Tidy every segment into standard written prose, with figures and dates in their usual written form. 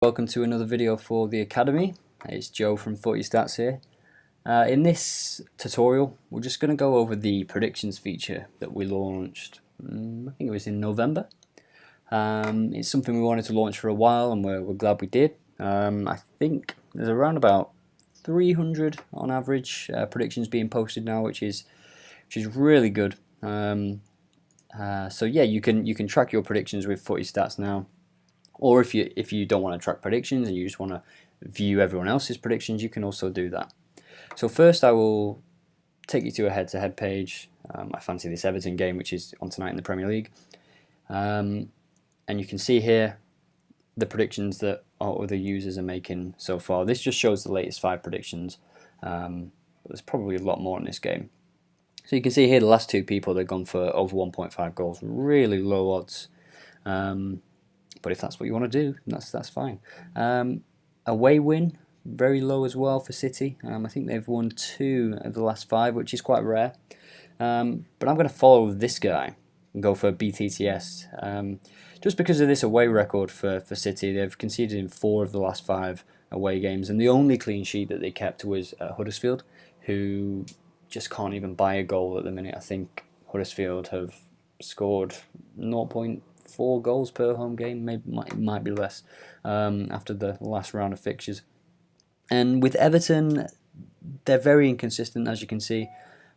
Welcome to another video for the Academy. It's Joe from FootyStats here. In this tutorial, we're just going to go over the predictions feature that we launched, I think it was in November. It's something we wanted to launch for a while and we're glad we did. I think there's around about 300 on average predictions being posted now, which is really good. So yeah, you can track your predictions with FootyStats now. Or if you don't want to track predictions and you just want to view everyone else's predictions, you can also do that. So first I will take you to a head-to-head page. I fancy this Everton game, which is on tonight in the Premier League. And you can see here the predictions that our other users are making so far. This just shows the latest 5 predictions. But there's probably a lot more in this game. So you can see here the last 2 people, they've gone for over 1.5 goals. Really low odds. But if that's what you want to do, that's fine. Away win, very low as well for City. I think they've won 2 of the last 5, which is quite rare. But I'm going to follow this guy and go for BTTS. Just because of this away record for City, they've conceded in 4 of the last 5 away games. And the only clean sheet that they kept was Huddersfield, who just can't even buy a goal at the minute. I think Huddersfield have scored 0.4 goals per home game, maybe might be less after the last round of fixtures. And with Everton, they're very inconsistent, as you can see,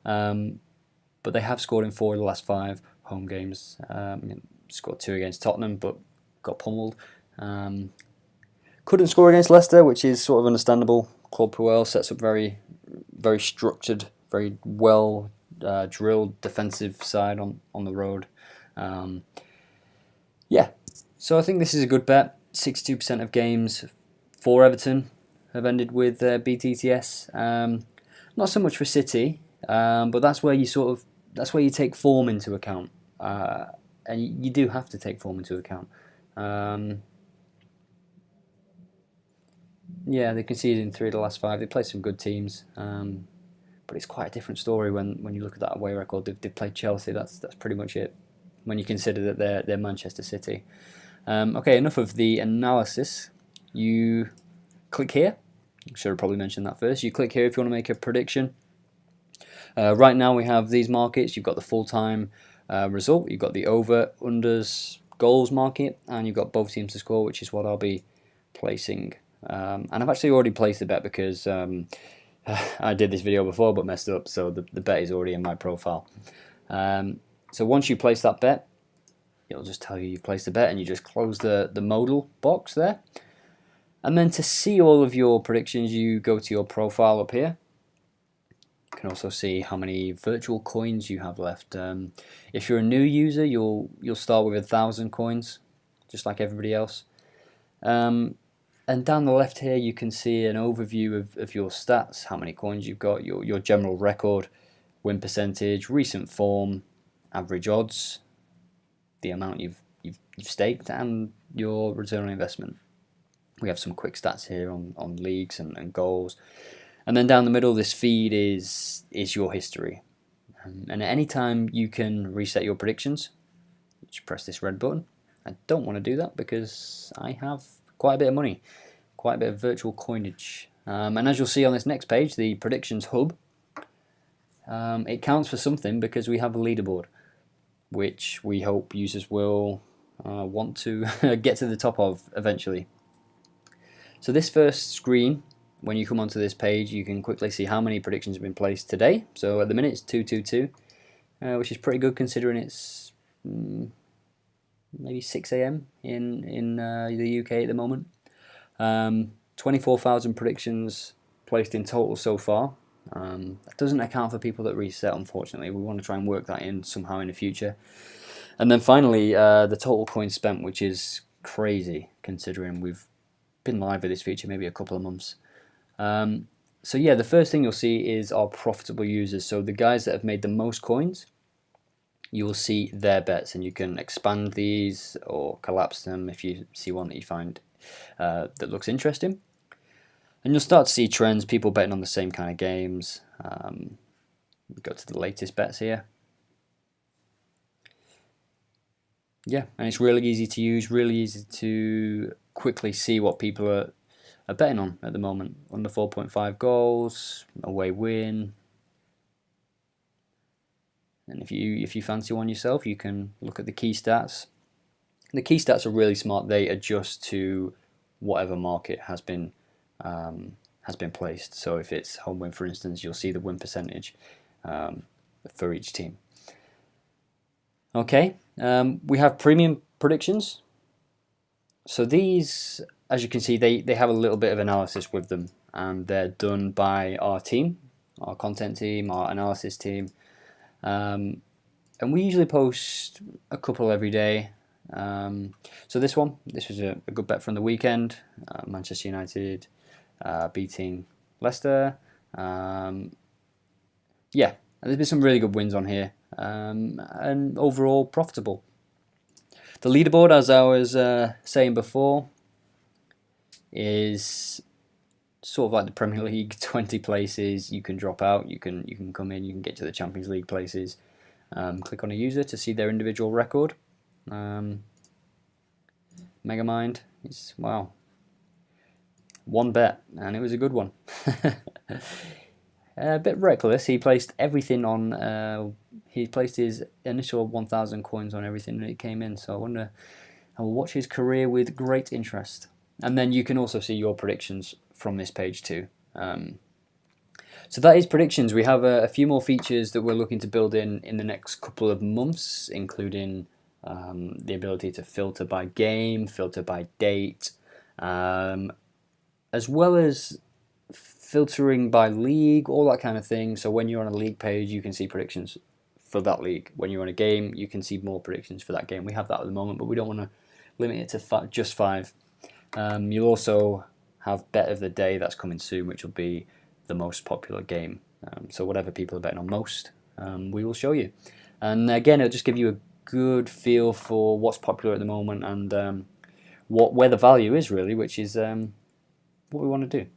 but they have scored in 4 of the last 5 home games. Scored 2 against Tottenham, but got pummeled. Couldn't score against Leicester, which is sort of understandable. Claude Puel sets up very structured, very well drilled defensive side on the road. Yeah, so I think this is a good bet. 62% of games for Everton have ended with BTTS. Not so much for City, but that's where you take form into account, and you do have to take form into account. Yeah, they conceded in 3 of the last 5. They played some good teams, but it's quite a different story when you look at that away record. They've played Chelsea. That's pretty much it, when you consider that they're Manchester City. Okay, enough of the analysis. You click here. I should have probably mentioned that first. You click here if you want to make a prediction. Right now we have these markets. You've got the full-time result. You've got the over, unders, goals market, and you've got both teams to score, which is what I'll be placing. And I've actually already placed the bet because I did this video before but messed up, so the bet is already in my profile. So once you place that bet, it'll just tell you placed the bet, and you just close the modal box there. And then to see all of your predictions, you go to your profile up here. You can also see how many virtual coins you have left. If you're a new user, you'll start with 1,000 coins, just like everybody else. And down the left here, you can see an overview of your stats, how many coins you've got, your general record, win percentage, recent form, average odds, the amount you've staked, and your return on investment. We have some quick stats here on leagues and goals. And then down the middle, this feed is your history. And at any time you can reset your predictions. Just press this red button. I don't want to do that because I have quite a bit of money, quite a bit of virtual coinage. And as you'll see on this next page, the predictions hub, it counts for something because we have a leaderboard, which we hope users will want to get to the top of eventually. So this first screen, when you come onto this page, you can quickly see how many predictions have been placed today. So at the minute it's 222, which is pretty good considering it's maybe 6 AM in the UK at the moment. 24,000 predictions placed in total so far. That doesn't account for people that reset, unfortunately. We want to try and work that in somehow in the future. And then finally, the total coins spent, which is crazy considering we've been live with this feature maybe a couple of months. So yeah, the first thing you'll see is our profitable users. So the guys that have made the most coins, you will see their bets, and you can expand these or collapse them if you see one that you find that looks interesting. And you'll start to see trends, people betting on the same kind of games. Go to the latest bets here. Yeah, and it's really easy to use, really easy to quickly see what people are betting on at the moment. Under 4.5 goals, away win. And if you fancy one yourself, you can look at the key stats. The key stats are really smart. They adjust to whatever market has been placed. So if it's home win, for instance, you'll see the win percentage for each team. Okay, we have premium predictions. So these, as you can see, they have a little bit of analysis with them, and they're done by our team, our content team, our analysis team. And we usually post a couple every day. So this was a good bet from the weekend. Manchester United beating Leicester. Yeah, there's been some really good wins on here, and overall profitable. The leaderboard, as I was saying before, is sort of like the Premier League. 20 places. You can drop out, you can come in, you can get to the Champions League places. Click on a user to see their individual record. Megamind is, wow, one bet, and it was a good one. A bit reckless. He placed everything on. He placed his initial 1,000 coins on everything that it came in. So I will watch his career with great interest. And then you can also see your predictions from this page too. So that is predictions. We have a few more features that we're looking to build in the next couple of months, including the ability to filter by game, filter by date, as well as filtering by league, all that kind of thing. So when you're on a league page, you can see predictions for that league. When you're on a game, you can see more predictions for that game. We have that at the moment, but we don't want to limit it to just 5. You'll also have bet of the day that's coming soon, which will be the most popular game. So whatever people are betting on most, we will show you. And again, it'll just give you a good feel for what's popular at the moment and where the value is really, which is what we want to do.